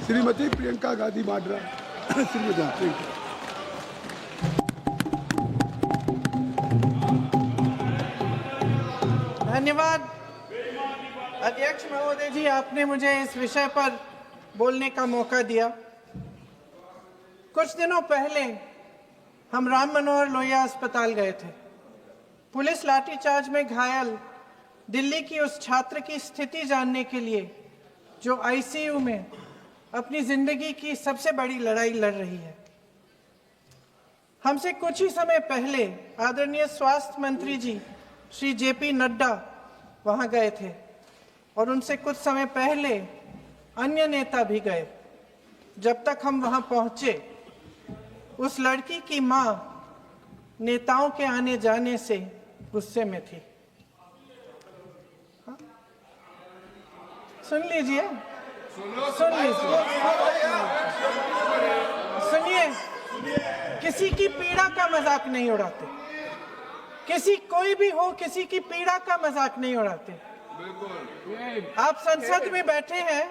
श्रीमती प्रियंका गांधी वाड्रा। श्रीमती धन्यवाद अध्यक्ष महोदय जी, आपने मुझे इस विषय पर बोलने का मौका दिया। कुछ दिनों पहले हम राम मनोहर लोहिया अस्पताल गए थे। पुलिस लाठीचार्ज में घायल दिल्ली की उस छात्र की स्थिति जानने के लिए जो आईसीयू में अपनी जिंदगी की सबसे बड़ी लड़ाई लड़ रही है। हमसे कुछ ही समय पहले आदरणीय स्वास्थ्य मंत्री जी श्री जेपी नड्डा वहां गए थे और उनसे कुछ समय पहले अन्य नेता भी गए। जब तक हम वहां पहुंचे, उस लड़की की मां नेताओं के आने जाने से गुस्से में थी। सुन लीजिए, सुनिए, किसी की पीड़ा का मजाक नहीं उड़ाते। किसी कोई भी हो, किसी की पीड़ा का मजाक नहीं उड़ाते। आप संसद में बैठे हैं,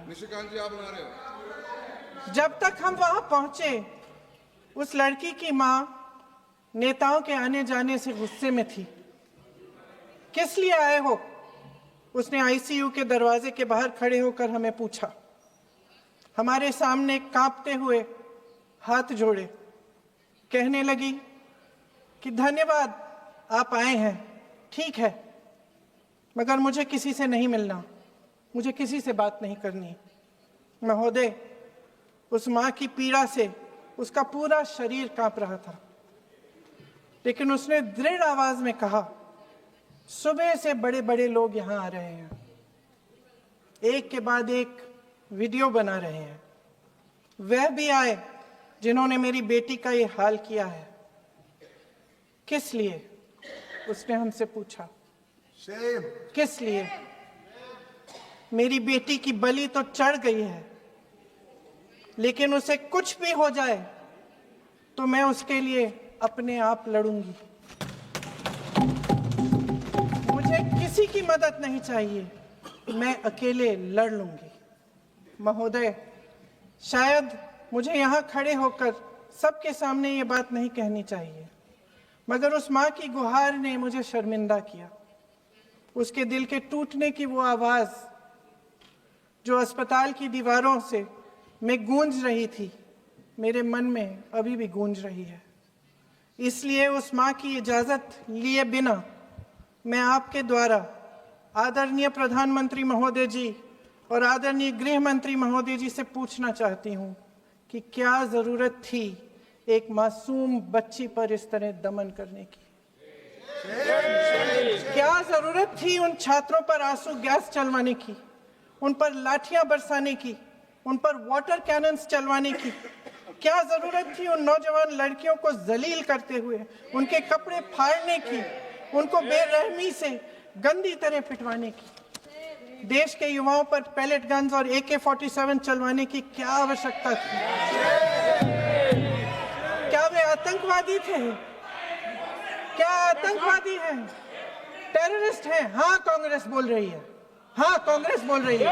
निशिकांत जी आप बना रहे हो। जब तक हम वहां पहुंचे, उस लड़की की मां नेताओं के आने जाने से गुस्से में थी। किस लिए आए हो? उसने आईसीयू के दरवाजे के बाहर खड़े होकर हमें पूछा। हमारे सामने कांपते हुए हाथ जोड़े कहने लगी कि धन्यवाद आप आए हैं, ठीक है, मगर मुझे किसी से नहीं मिलना, मुझे किसी से बात नहीं करनी। महोदय, उस मां की पीड़ा से उसका पूरा शरीर कांप रहा था, लेकिन उसने दृढ़ आवाज में कहा, सुबह से बड़े बड़े लोग यहां आ रहे हैं, एक के बाद एक वीडियो बना रहे हैं। वह भी आए जिन्होंने मेरी बेटी का ये हाल किया है। किस लिए? उसने हमसे पूछा। किस लिए? मेरी बेटी की बलि तो चढ़ गई है, लेकिन उसे कुछ भी हो जाए तो मैं उसके लिए अपने आप लड़ूंगी। मुझे किसी की मदद नहीं चाहिए, मैं अकेले लड़ लूंगी। महोदय, शायद मुझे यहाँ खड़े होकर सबके सामने ये बात नहीं कहनी चाहिए, मगर उस माँ की गुहार ने मुझे शर्मिंदा किया। उसके दिल के टूटने की वो आवाज जो अस्पताल की दीवारों से में गूंज रही थी, मेरे मन में अभी भी गूंज रही है। इसलिए उस माँ की इजाजत लिए बिना मैं आपके द्वारा आदरणीय प्रधानमंत्री महोदय जी और आदरणीय गृह मंत्री महोदय जी से पूछना चाहती हूँ कि क्या जरूरत थी एक मासूम बच्ची पर इस तरह दमन करने की? क्या जरूरत थी उन छात्रों पर आंसू गैस चलवाने की, उन पर लाठियां बरसाने की, उन पर वाटर कैनन्स चलवाने की? क्या जरूरत थी उन नौजवान लड़कियों को जलील करते हुए उनके कपड़े फाड़ने की, उनको बेरहमी से गंदी तरह पिटवाने की? देश के युवाओं पर पैलेट गन्स और AK-47 चलवाने की क्या आवश्यकता थी? क्या वे आतंकवादी थे? क्या आतंकवादी हैं? टेररिस्ट हैं? हाँ, कांग्रेस बोल रही है। हाँ, कांग्रेस बोल रही है।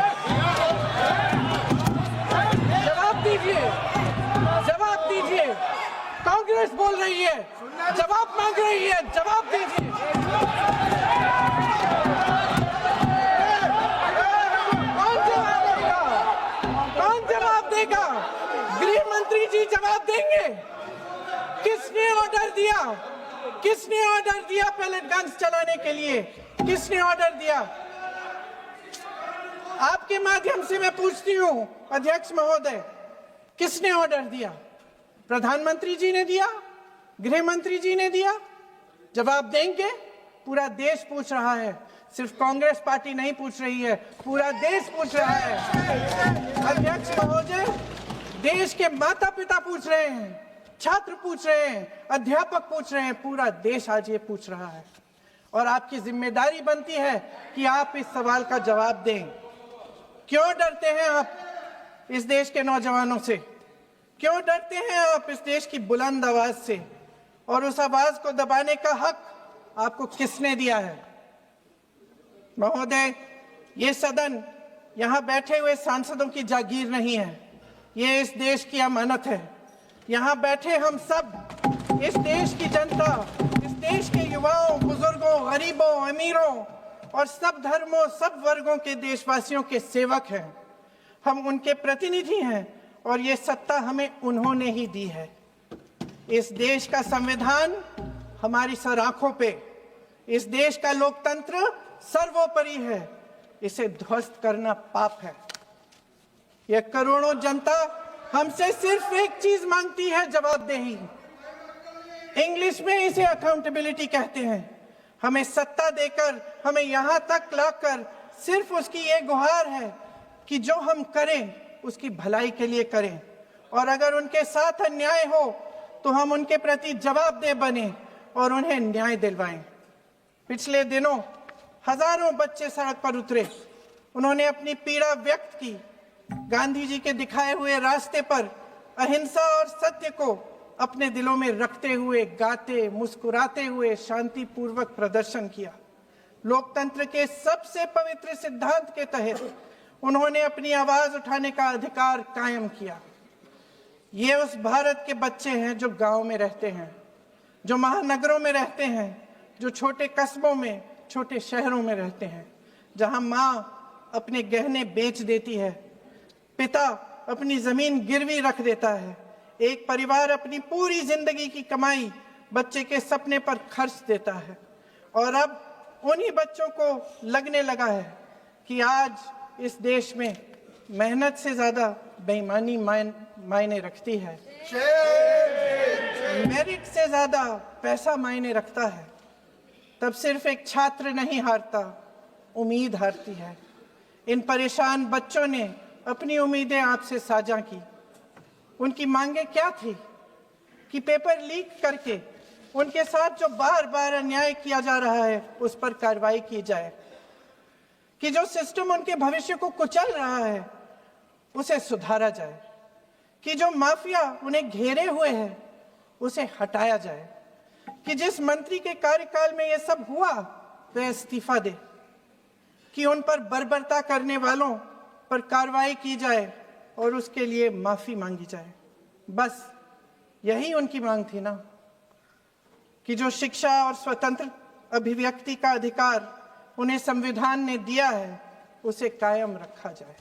जवाब दीजिए, जवाब दीजिए। कांग्रेस बोल रही है, जवाब मांग रही है, जवाब दीजिए। कौन जवाब देगा? कौन जवाब देगा? गृह मंत्री जी जवाब देंगे। किसने ऑर्डर दिया? किसने ऑर्डर दिया पैलेट गन्स चलाने के लिए? किसने ऑर्डर दिया? आपके माध्यम से मैं पूछती हूं अध्यक्ष महोदय, किसने ऑर्डर दिया? प्रधानमंत्री जी ने दिया? गृह मंत्री जी ने दिया? जवाब देंगे? पूरा देश पूछ रहा है, सिर्फ कांग्रेस पार्टी नहीं पूछ रही है, पूरा देश पूछ रहा है। अध्यक्ष महोदय, देश के माता पिता पूछ रहे हैं, छात्र पूछ रहे हैं, अध्यापक पूछ रहे हैं, पूरा देश आज ये पूछ रहा है। और आपकी जिम्मेदारी बनती है कि आप इस सवाल का जवाब दें। क्यों डरते हैं आप इस देश के नौजवानों से? क्यों डरते हैं आप इस देश की बुलंद आवाज से? और उस आवाज को दबाने का हक आपको किसने दिया है? महोदय, ये सदन यहाँ बैठे हुए सांसदों की जागीर नहीं है, ये इस देश की अमानत है। यहाँ बैठे हम सब इस देश की जनता, इस देश के युवाओं, बुजुर्गों, गरीबों, अमीरों और सब धर्मों, सब वर्गों के देशवासियों के सेवक हैं। हम उनके प्रतिनिधि हैं और ये सत्ता हमें उन्होंने ही दी है। इस देश का संविधान हमारी सर आंखों पे, इस देश का लोकतंत्र सर्वोपरि है, इसे ध्वस्त करना पाप है। यह करोड़ों जनता हमसे सिर्फ एक चीज मांगती है, जवाबदेही। इंग्लिश में इसे अकाउंटेबिलिटी कहते हैं। हमें सत्ता देकर, हमें यहां तक लाकर सिर्फ उसकी ये गुहार है कि जो हम करें उसकी भलाई के लिए करें, और अगर उनके साथ अन्याय हो तो हम उनके प्रति जवाबदेह बने और उन्हें न्याय दिलवाएं। पिछले दिनों हजारों बच्चे सड़क पर उतरे, उन्होंने अपनी पीड़ा व्यक्त की। गांधी जी के दिखाए हुए रास्ते पर अहिंसा और सत्य को अपने दिलों में रखते हुए, गाते, मुस्कुराते हुए शांतिपूर्वक प्रदर्शन किया। लोकतंत्र के सबसे पवित्र सिद्धांत के तहत उन्होंने अपनी आवाज उठाने का अधिकार कायम किया। ये उस भारत के बच्चे हैं जो गांव में रहते हैं, जो महानगरों में रहते हैं, जो छोटे कस्बों में, छोटे शहरों में रहते हैं, जहां माँ अपने गहने बेच देती है, पिता अपनी जमीन गिरवी रख देता है, एक परिवार अपनी पूरी जिंदगी की कमाई बच्चे के सपने पर खर्च देता है। और अब उन्हीं बच्चों को लगने लगा है कि आज इस देश में मेहनत से ज्यादा बेईमानी मायने रखती है, मेरिट से ज्यादा पैसा मायने रखता है। तब सिर्फ एक छात्र नहीं हारता, उम्मीद हारती है। इन परेशान बच्चों ने अपनी उम्मीदें आपसे साझा की। उनकी मांगे क्या थी? कि पेपर लीक करके उनके साथ जो बार बार अन्याय किया जा रहा है उस पर कार्रवाई की जाए, कि जो सिस्टम उनके भविष्य को कुचल रहा है उसे सुधारा जाए, कि जो माफिया उन्हें घेरे हुए है उसे हटाया जाए, कि जिस मंत्री के कार्यकाल में यह सब हुआ वह इस्तीफा दे, कि उन पर बर्बरता करने वालों पर कार्रवाई की जाए और उसके लिए माफी मांगी जाए। बस यही उनकी मांग थी ना, कि जो शिक्षा और स्वतंत्र अभिव्यक्ति का अधिकार उन्हें संविधान ने दिया है उसे कायम रखा जाए।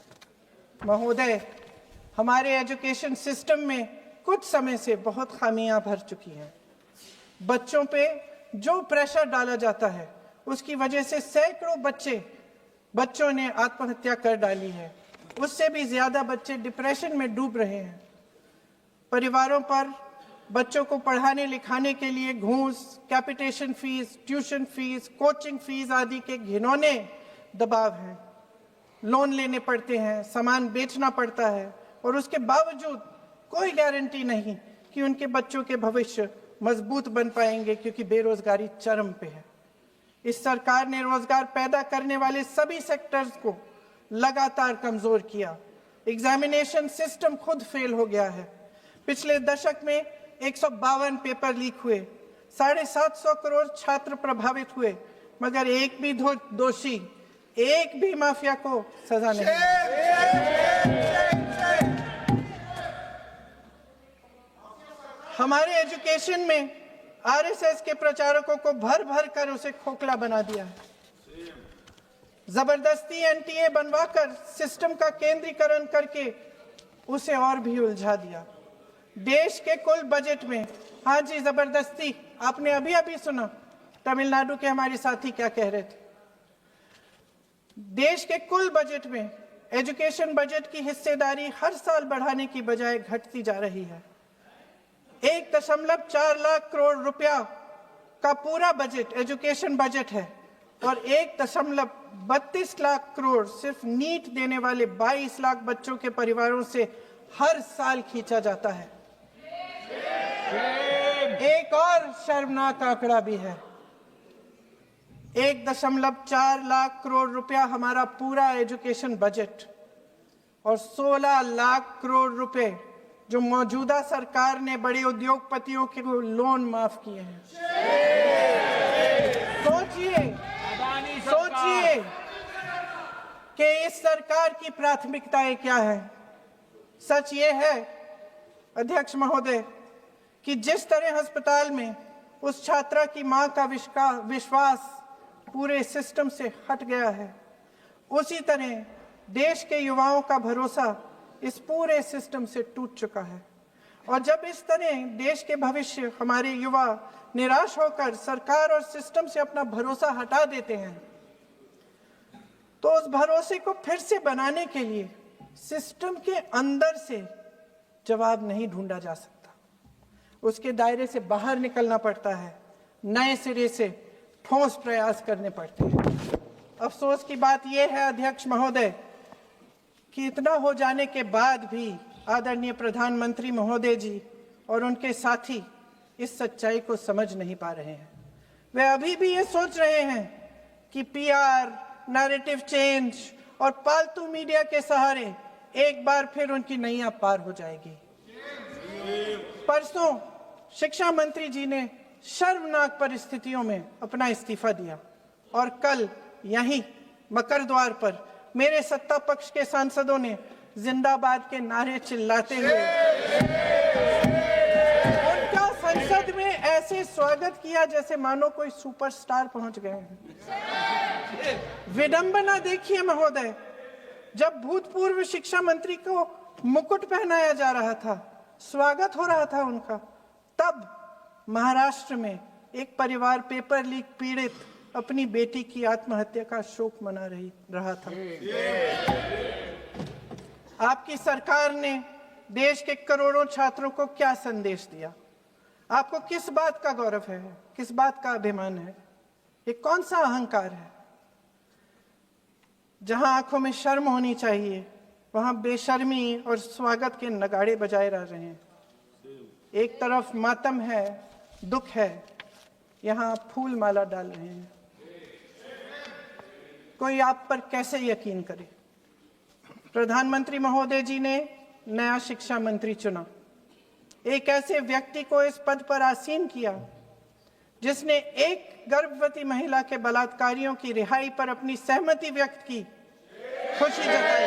महोदय, हमारे एजुकेशन सिस्टम में कुछ समय से बहुत खामियां भर चुकी हैं। बच्चों पे जो प्रेशर डाला जाता है उसकी वजह से सैकड़ों बच्चों ने आत्महत्या कर डाली है। उससे भी ज्यादा बच्चे डिप्रेशन में डूब रहे हैं। परिवारों पर बच्चों को पढ़ाने लिखाने के लिए घूस, capitation fees, tuition fees, coaching fees आदि के घिनौने दबाव हैं। लोन लेने पड़ते हैं, सामान बेचना पड़ता है और उसके बावजूद कोई गारंटी नहीं कि उनके बच्चों के भविष्य मजबूत बन पाएंगे, क्योंकि बेरोजगारी चरम पे है। इस सरकार ने रोजगार पैदा करने वाले सभी सेक्टर्स को लगातार कमजोर किया। एग्जामिनेशन सिस्टम खुद फेल हो गया है। पिछले दशक में 152 पेपर लीक हुए, 750 करोड़ छात्र प्रभावित हुए, मगर एक भी दोषी, एक भी माफिया को सजा नहीं। हमारे एजुकेशन में आरएसएस के प्रचारकों को भर भर कर उसे खोखला बना दिया है। जबरदस्ती एनटीए बनवाकर सिस्टम का केंद्रीकरण करके उसे और भी उलझा दिया। देश के कुल बजट में, हाँ जी जबरदस्ती, आपने अभी अभी सुना तमिलनाडु के हमारे साथी क्या कह रहे थे। देश के कुल बजट में एजुकेशन बजट की हिस्सेदारी हर साल बढ़ाने की बजाय घटती जा रही है। 1.4 लाख करोड़ रुपया का पूरा बजट एजुकेशन बजट है और 1.32 लाख करोड़ सिर्फ नीट देने वाले 22 लाख बच्चों के परिवारों से हर साल खींचा जाता है। एक और शर्मनाक आंकड़ा भी है। 1.4 लाख करोड़ रुपया हमारा पूरा एजुकेशन बजट और 16 लाख करोड़ रुपए जो मौजूदा सरकार ने बड़े उद्योगपतियों के लोन माफ किए हैं। सोचिए कि इस सरकार की प्राथमिकताएं क्या है। सच ये है अध्यक्ष महोदय कि जिस तरह अस्पताल में उस छात्रा की मां का विश्वास पूरे सिस्टम से हट गया है, उसी तरह देश के युवाओं का भरोसा इस पूरे सिस्टम से टूट चुका है। और जब इस तरह देश के भविष्य हमारे युवा निराश होकर सरकार और सिस्टम से अपना भरोसा हटा देते हैं, तो उस भरोसे को फिर से बनाने के लिए सिस्टम के अंदर से जवाब नहीं ढूंढा जा सकता, उसके दायरे से बाहर निकलना पड़ता है, नए सिरे से ठोस प्रयास करने पड़ते हैं। अफसोस की बात यह है अध्यक्ष महोदय कि इतना हो जाने के बाद भी आदरणीय प्रधानमंत्री महोदय जी और उनके साथी इस सच्चाई को समझ नहीं पा रहे हैं। वे अभी भी ये सोच रहे हैं कि पीआर, नैरेटिव चेंज और पालतू मीडिया के सहारे एक बार फिर उनकी नैया पार हो जाएगी। परसों शिक्षा मंत्री जी ने शर्मनाक परिस्थितियों में अपना इस्तीफा दिया और कल यहीं मकर द्वार पर मेरे सत्ता पक्ष के सांसदों ने जिंदाबाद के नारे चिल्लाते हुए उनका संसद में ऐसे स्वागत किया जैसे मानो कोई सुपरस्टार पहुंच गए हैं। विडंबना देखिए महोदय, जब भूतपूर्व शिक्षा मंत्री को मुकुट पहनाया जा रहा था, स्वागत हो रहा था उनका, तब महाराष्ट्र में एक परिवार पेपर लीक पीड़ित अपनी बेटी की आत्महत्या का शोक मना रहा था। आपकी सरकार ने देश के करोड़ों छात्रों को क्या संदेश दिया? आपको किस बात का गौरव है, किस बात का अभिमान है? ये कौन सा अहंकार है? जहां आंखों में शर्म होनी चाहिए, वहां बेशर्मी और स्वागत के नगाड़े बजाए रह रहे हैं। एक तरफ मातम है, दुख है, यहां फूल माला डाल रहे हैं। कोई आप पर कैसे यकीन करे? प्रधानमंत्री महोदय जी ने नया शिक्षा मंत्री चुना, एक ऐसे व्यक्ति को इस पद पर आसीन किया जिसने एक गर्भवती महिला के बलात्कारियों की रिहाई पर अपनी सहमति व्यक्त की, खुशी जताई।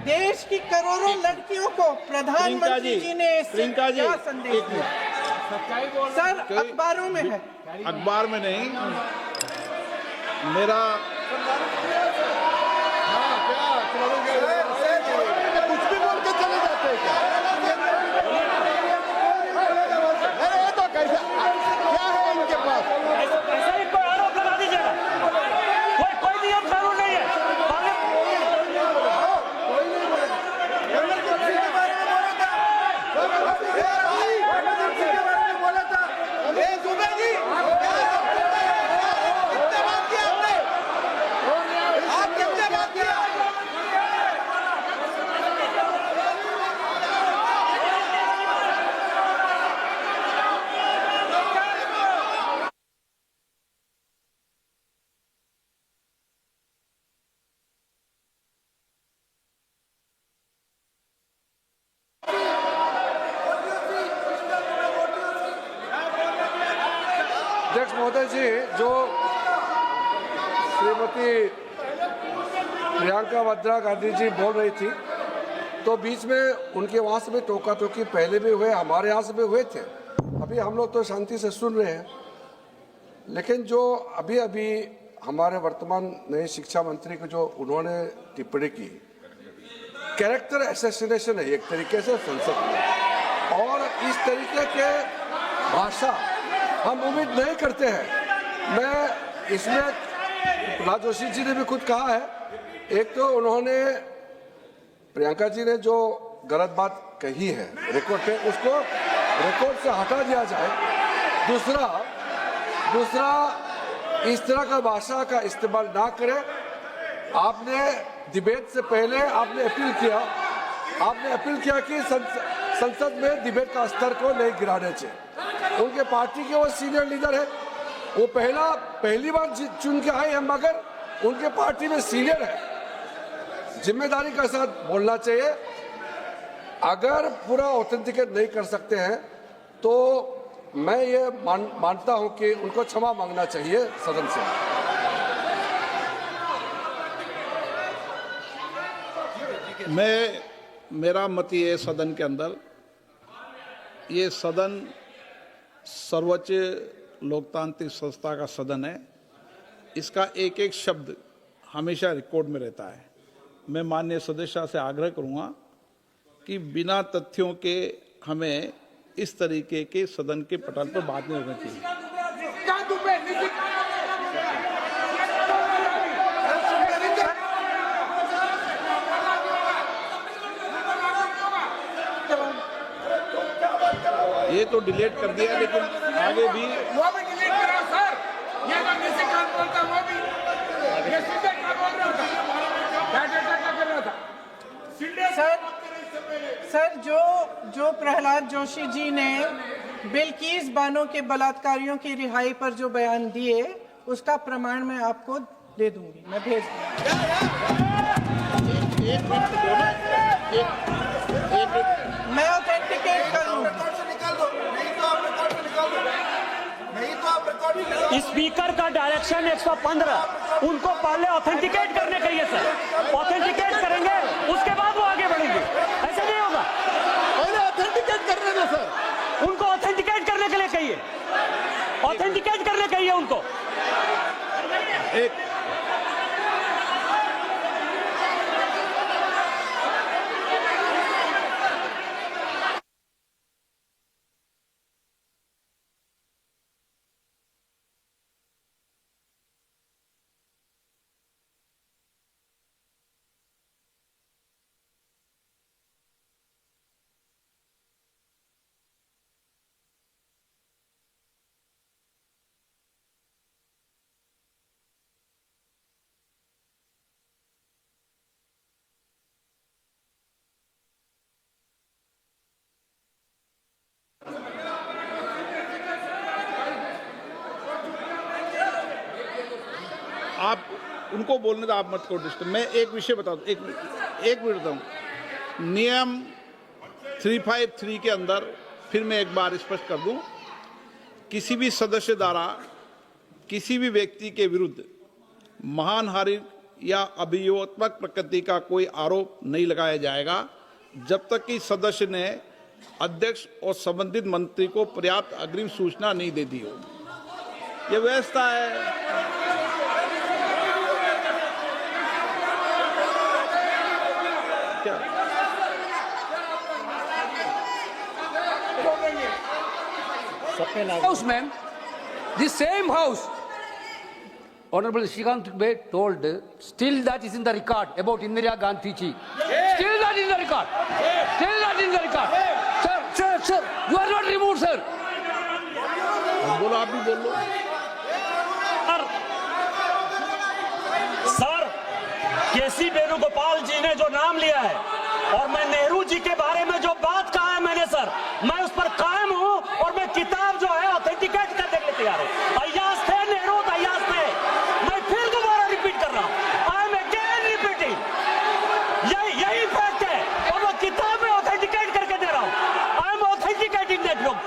देश की करोड़ों लड़कियों को प्रधानमंत्री जी ने इससे क्या संदेश दिया? सर, अखबारों में है। अखबार में नहीं, मेरा कुछ भी बोल के चले जाते हैं क्या? अरे तो कैसे, क्या है इनके पास? ऐसा ही कोई आरोप लगा दीजिएगा, कोई नियम कानून नहीं है। अध्यक्ष महोदय जी, जो श्रीमती प्रियंका वाड्रा गांधी जी बोल रही थी, तो बीच में उनके वहाँ से भी टोका टोकी पहले भी हुए, हमारे यहाँ से भी हुए थे। अभी हम लोग तो शांति से सुन रहे हैं, लेकिन जो अभी अभी हमारे वर्तमान नए शिक्षा मंत्री को जो उन्होंने टिप्पणी की, कैरेक्टर असैसिनेशन है एक तरीके से संसद में, और इस तरीके के भाषा हम उम्मीद नहीं करते हैं। मैं इसमें प्रहलाद जोशी जी ने भी खुद कहा है, एक तो उन्होंने प्रियंका जी ने जो गलत बात कही है रिकॉर्ड पे, उसको रिकॉर्ड से हटा दिया जाए। दूसरा इस तरह का भाषा का इस्तेमाल ना करें। आपने डिबेट से पहले आपने अपील किया कि संसद में डिबेट का स्तर को नहीं गिराने चाहिए। उनके पार्टी के वो सीनियर लीडर है, वो पहली बार चुन के आए हैं, मगर उनके पार्टी में सीनियर है, जिम्मेदारी के साथ बोलना चाहिए। अगर पूरा ऑथेंटिकेट नहीं कर सकते हैं तो मैं ये मानता हूं कि उनको क्षमा मांगना चाहिए सदन से। मेरा मत ये सदन के अंदर, ये सदन सर्वोच्च लोकतांत्रिक संस्था का सदन है, इसका एक एक शब्द हमेशा रिकॉर्ड में रहता है। मैं माननीय सदस्य से आग्रह करूंगा कि बिना तथ्यों के हमें इस तरीके के सदन के पटल पर बात नहीं होनी चाहिए। ये तो डिलीट कर दिया, लेकिन आगे भी वो भी डिलीट करा सर। ये तो किसी का बोलता वो भी ये सीधे का बोल रहा था, क्या कर रहा था सर जो प्रहलाद जोशी जी ने बिल्किस बानो के बलात्कारियों की रिहाई पर जो बयान दिए, उसका प्रमाण मैं आपको दे दूंगी, मैं भेज मैं ऑथेंटिकेट करूंगा। स्पीकर का डायरेक्शन 115, उनको पहले ऑथेंटिकेट करने के लिए सर, ऑथेंटिकेट करेंगे उसके बाद वो आगे बढ़ेंगे, ऐसे नहीं होगा। पहले ऑथेंटिकेट करने दो सर, उनको ऑथेंटिकेट करने के लिए कहिए, ऑथेंटिकेट करने कहिए उनको। आप उनको बोलने दो, आप मत करो डिस्टर्ब। मैं एक विषय बता दूं, एक मिनट बताऊं। नियम 353 के अंदर फिर मैं एक बार स्पष्ट कर दूं, किसी भी सदस्य द्वारा किसी भी व्यक्ति के विरुद्ध मानहानि या अभियोगात्मक प्रकृति का कोई आरोप नहीं लगाया जाएगा जब तक कि सदस्य ने अध्यक्ष और संबंधित मंत्री को पर्याप्त अग्रिम सूचना नहीं दे दी हो। यह व्यवस्था है। House, ma'am. The same house. Honorable Shrikant Dubey told, still that is in the record about Indira Gandhi ji. Still that is in the record. Still that is in the record. Sir, you are not removed, sir. बोलो, आप भी बोल लो। Sir, केसी वेणुगोपाल जी ने जो नाम लिया है और मैं नेहरू जी के बारे में जो बात कहा है मैंने सर, मैं उस पर कायम हूं और मैं किताब जो है ऑथेंटिकेट करने के लिए तैयार हूं। अय्याज थे नेहरू, अय्याज थे। मैं फिर दोबारा रिपीट कर रहा हूं, आई एम अगेन रिपीटिंग। यही फैक्ट है और मैं किताब में ऑथेंटिकेट करके दे रहा हूं। I am authenticating that book.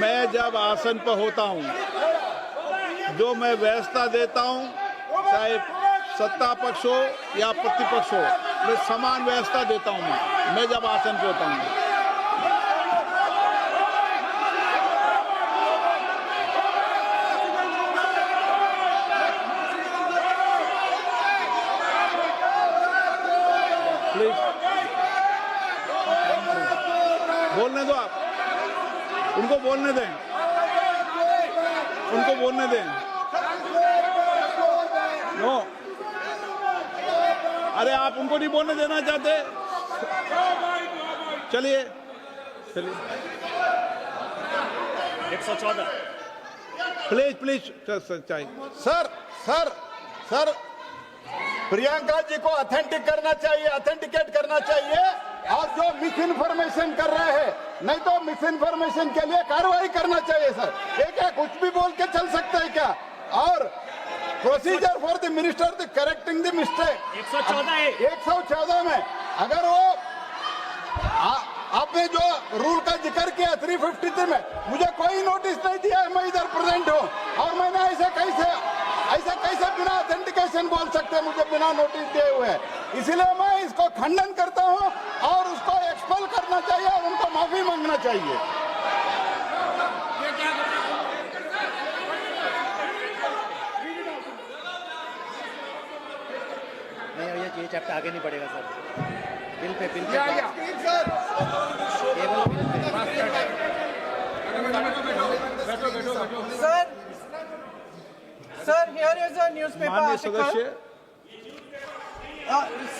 मैं जब आसन पर होता हूं, जो मैं व्यवस्था देता हूं, चाहे सत्ता पक्ष हो या प्रतिपक्ष हो, मैं समान व्यवस्था देता हूं। मैं जब आसन पर होता हूं, प्लीज बोलने दो। आप उनको बोलने दें, उनको बोलने दें। नो, अरे आप उनको नहीं बोलने देना चाहते? चलिए 114 प्लीज चाहिए। सर प्रियंका जी को ऑथेंटिकेट करना चाहिए और जो मिस इन्फॉर्मेशन कर रहे हैं नहीं तो मिस इन्फॉर्मेशन के लिए कार्रवाई करना चाहिए सर। ये क्या कुछ भी बोल के चल सकता है क्या? और procedure for the minister the correcting the mistake 114 में अगर वो आपने जो रूल का जिक्र किया 353 में, मुझे कोई नोटिस नहीं दिया है, मैं इधर प्रेजेंट हूँ और मैंने ऐसे कैसे बिना ऑथेंटिकेशन बोल सकते हैं मुझे बिना नोटिस दिए हुए? इसलिए मैं इसको खंडन करता हूँ और उसको एक्सपेल करना चाहिए और उनको माफी मांगना चाहिए। नहीं, ये चैप्टर आगे नहीं बढ़ेगा sir. Bill pay sir sir here is a newspaper माननीय आर्टिकल सदस्य,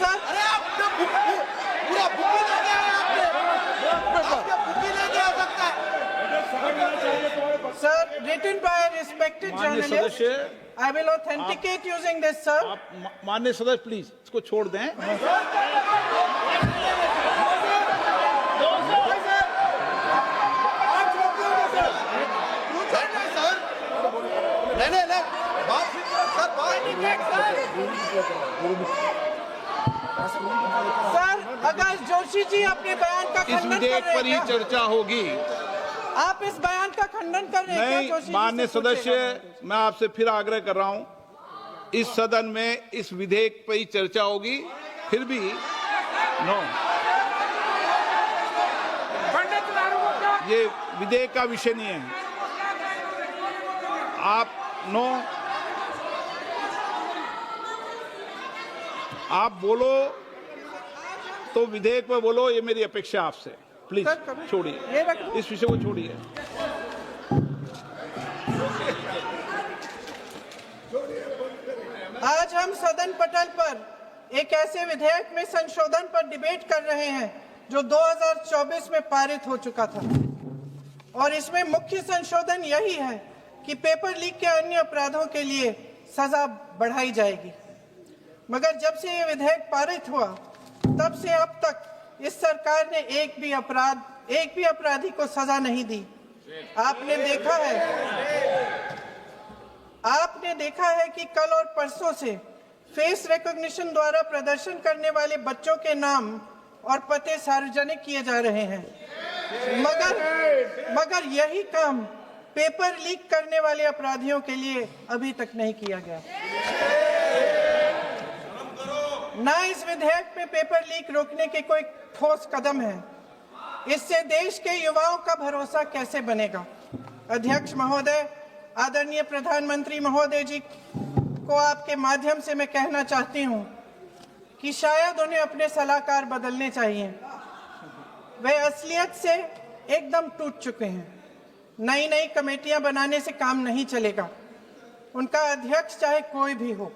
sir Sir, written by a respected माननीय journalist, सदस्य, I will authenticate using this, sir. आप माननीय सदस्य प्लीज इसको छोड़ दें। सर, अगर जोशी जी अपने बयान का इस खंडन कर विधेयक रहे पर ही हैं क्या? चर्चा होगी। आप इस बयान का खंडन कर रहे हैं क्या? नहीं, जोशी जी माननीय से पूछेगा। सदस्य, मैं आपसे फिर आग्रह कर रहा हूं, इस सदन में इस विधेयक पर ही चर्चा होगी। फिर भी नो, ये विधेयक का विषय नहीं है। आप नो, आप बोलो तो विधेयक पर बोलो, ये मेरी अपेक्षा आपसे। प्लीज छोड़िए, ये रख दो। इस विषय को छोड़िए। आज हम सदन पटल पर एक ऐसे विधेयक में संशोधन पर डिबेट कर रहे हैं जो 2024 में पारित हो चुका था और इसमें मुख्य संशोधन यही है कि पेपर लीक के अन्य अपराधों के लिए सजा बढ़ाई जाएगी। मगर जब से ये विधेयक पारित हुआ तब से अब तक इस सरकार ने एक भी अपराधी को सजा नहीं दी। आपने देखा है कि कल और परसों से फेस रिकॉग्निशन द्वारा प्रदर्शन करने वाले बच्चों के नाम और पते सार्वजनिक किए जा रहे हैं, मगर यही काम पेपर लीक करने वाले अपराधियों के लिए अभी तक नहीं किया गया। ना इस विधेयक में पेपर लीक रोकने के कोई ठोस कदम है। इससे देश के युवाओं का भरोसा कैसे बनेगा? अध्यक्ष महोदय, आदरणीय प्रधानमंत्री महोदय जी को आपके माध्यम से मैं कहना चाहती हूं कि शायद उन्हें अपने सलाहकार बदलने चाहिए। वे असलियत से एकदम टूट चुके हैं। नई कमेटियां बनाने से काम नहीं चलेगा। उनका अध्यक्ष चाहे कोई भी हो।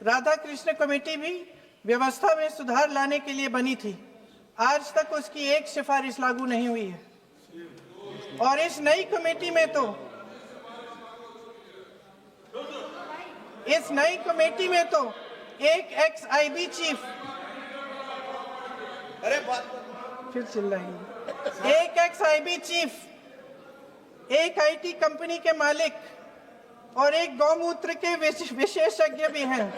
राधा कृष्ण कमेटी भी व्यवस्था में सुधार लाने के लिए बनी थी। आज तक उसकी एक सिफारिश लागू नहीं हुई है और इस नई कमेटी में तो एक एक्स-आईबी चीफ, फिर चिल्लाएंगे, एक एक्स-आईबी चीफ, एक आईटी कंपनी के मालिक और एक गौमूत्र के विशेषज्ञ भी हैं।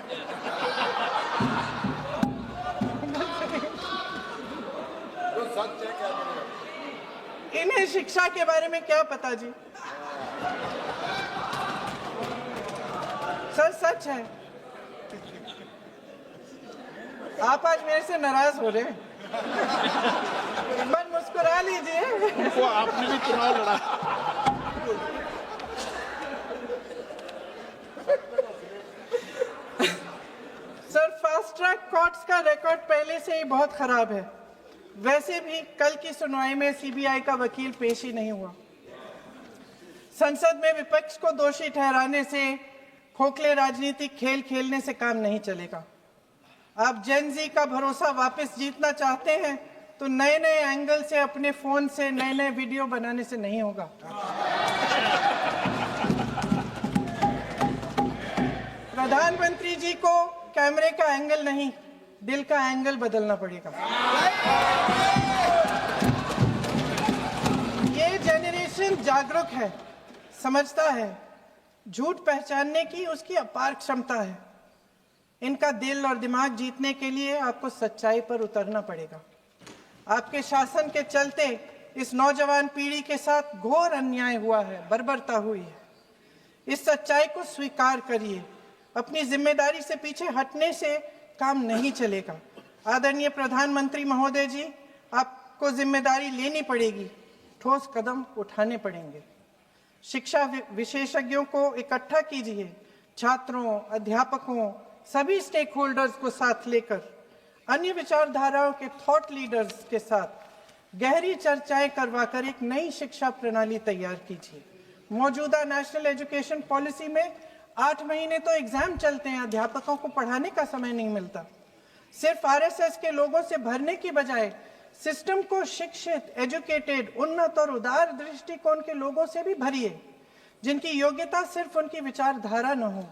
इन्हें शिक्षा के बारे में क्या पता जी? सर, सच है। आप आज मेरे से नाराज हो रहे हैं। मन मुस्कुरा लीजिए। वो आपने भी चुनाव लड़ा। सर, फास्ट ट्रैक कोर्ट्स का रिकॉर्ड पहले से ही बहुत खराब है। वैसे भी कल की सुनवाई में सीबीआई का वकील पेश ही नहीं हुआ। संसद में विपक्ष को दोषी ठहराने से, खोखले राजनीतिक खेल खेलने से काम नहीं चलेगा। आप जेन जी का भरोसा वापस जीतना चाहते हैं तो नए एंगल से अपने फोन से नए वीडियो बनाने से नहीं होगा। प्रधानमंत्री जी को कैमरे का एंगल नहीं, दिल का एंगल बदलना पड़ेगा। जागरूक है, समझता है, झूठ पहचानने की उसकी अपार क्षमता है। इनका दिल और दिमाग जीतने के लिए आपको सच्चाई पर उतरना पड़ेगा। आपके शासन के चलते इस नौजवान पीढ़ी के साथ घोर अन्याय हुआ है, बर्बरता हुई है। इस सच्चाई को स्वीकार करिए। अपनी जिम्मेदारी से पीछे हटने से काम नहीं चलेगा। आदरणीय प्रधानमंत्री महोदय जी, आपको जिम्मेदारी लेनी पड़ेगी, ठोस कदम उठाने पड़ेंगे। शिक्षा विशेषज्ञों को इकट्ठा कीजिए, छात्रों, अध्यापकों, सभी स्टेक होल्डर्स को साथ लेकर, अन्य विचारधाराओं के थॉट लीडर्स के साथ गहरी चर्चाएं करवाकर एक नई शिक्षा प्रणाली तैयार कीजिए। मौजूदा नेशनल एजुकेशन पॉलिसी में 8 महीने तो एग्जाम चलते हैं, अध्यापकों को पढ़ाने का समय नहीं मिलता। सिर्फ आरएसएस के लोगों से भरने की बजाय सिस्टम को शिक्षित, एजुकेटेड, उन्नत और उदार दृष्टिकोण के लोगों से भी भरिए, जिनकी योग्यता सिर्फ उनकी विचारधारा न हो।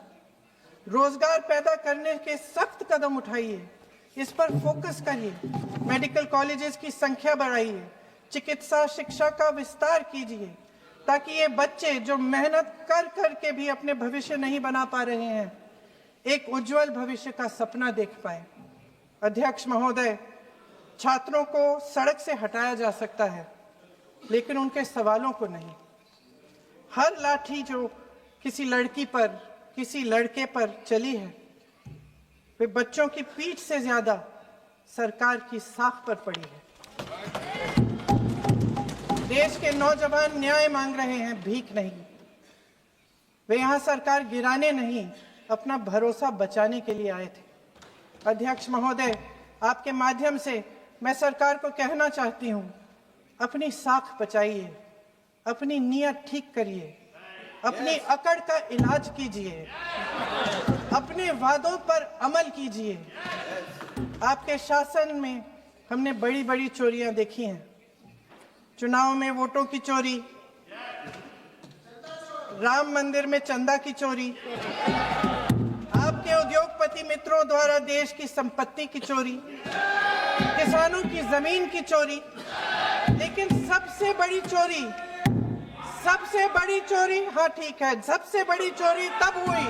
रोजगार पैदा करने के सख्त कदम उठाइए, इस पर फोकस करिए। मेडिकल कॉलेजेस की संख्या बढ़ाइए, चिकित्सा शिक्षा का विस्तार कीजिए, ताकि ये बच्चे जो मेहनत कर कर के भी अपने भविष्य नहीं बना पा रहे हैं, एक उज्जवल भविष्य का सपना देख पाए। अध्यक्ष महोदय, छात्रों को सड़क से हटाया जा सकता है, लेकिन उनके सवालों को नहीं। हर लाठी जो किसी लड़की पर, किसी लड़के पर चली है, वे बच्चों की पीठ से ज्यादा सरकार की साख पर पड़ी है। देश के नौजवान न्याय मांग रहे हैं, भीख नहीं। वे यहां सरकार गिराने नहीं, अपना भरोसा बचाने के लिए आए थे। अध्यक्ष महोदय, आपके माध्यम से मैं सरकार को कहना चाहती हूं, अपनी साख बचाइए, अपनी नीयत ठीक करिए, अपनी अकड़ का इलाज कीजिए, अपने वादों पर अमल कीजिए। आपके शासन में हमने बड़ी बड़ी चोरियां देखी हैं। चुनाव में वोटों की चोरी, राम मंदिर में चंदा की चोरी, आपके उद्योगपति मित्रों द्वारा देश की संपत्ति की चोरी, किसानों की जमीन की चोरी। लेकिन सबसे बड़ी चोरी, हाँ ठीक है, सबसे बड़ी चोरी तब हुई।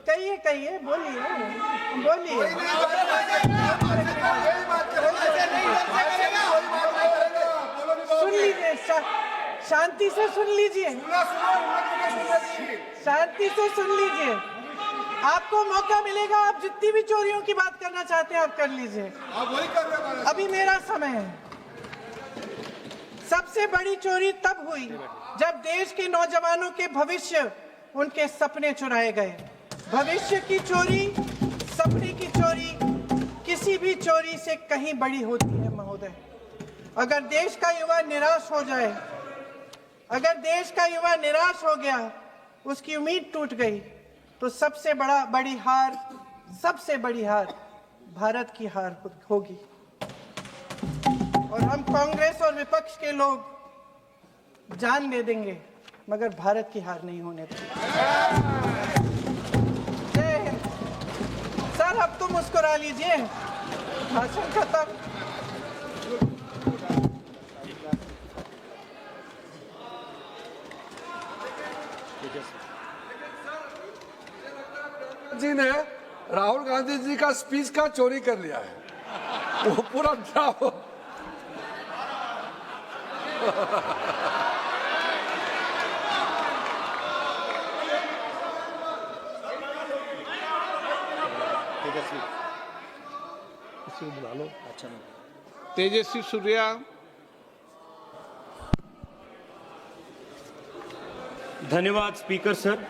कहिए, बोलिए। सुन लीजिए, शांति से सुन लीजिए, शांति से सुन लीजिए। आपको मौका मिलेगा, आप जितनी भी चोरियों की बात करना चाहते हैं आप कर लीजिए, अभी मेरा समय है। सबसे बड़ी चोरी तब हुई जब देश के नौजवानों के भविष्य, उनके सपने चुराए गए। भविष्य की चोरी, सपने की चोरी किसी भी चोरी से कहीं बड़ी होती है महोदय। अगर देश का युवा निराश हो जाए, अगर देश का युवा निराश हो गया, उसकी उम्मीद टूट गई, तो सबसे बड़ी हार भारत की हार होगी। और हम कांग्रेस और विपक्ष के लोग जान दे देंगे, मगर भारत की हार नहीं होने देंगे। जय हिंद। सर, अब तो मुस्कुरा लीजिए, भाषण खत्म। जी ने राहुल गांधी जी का स्पीच का चोरी कर लिया है, वो पूरा ड्रामा। तेजस्वी सूर्या, धन्यवाद स्पीकर सर।